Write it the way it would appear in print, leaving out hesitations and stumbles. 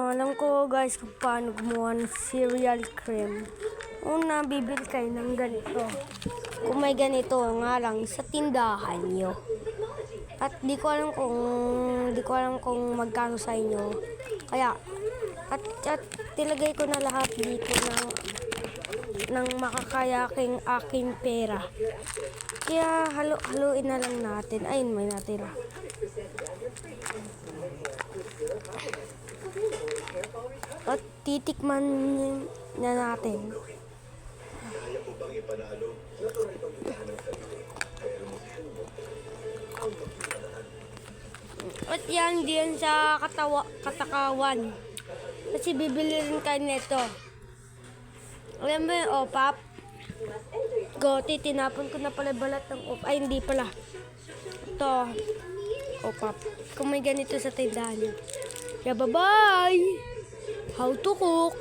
Alam ko guys kung paano gumawa ng cereal cream. Una, bibili kayo ng ganito. Kung may ganito nga lang sa tindahan nyo. At di ko alam kung magkano sa inyo. Kaya at tilagay ko na lahat dito ng makakayaking aking pera. Kaya haluin na lang natin. Ayun, may natira. At titikman na natin. At yan diyan sa katakawan. Kasi bibili rin kayo nito. Alam mo yung OPAP? Goti, tinapon ko na pala balat ng OPAP. Ay, hindi pala. Ito, OPAP. Kung may ganito sa tindahan nyo. Yeah, bye-bye! How to cook?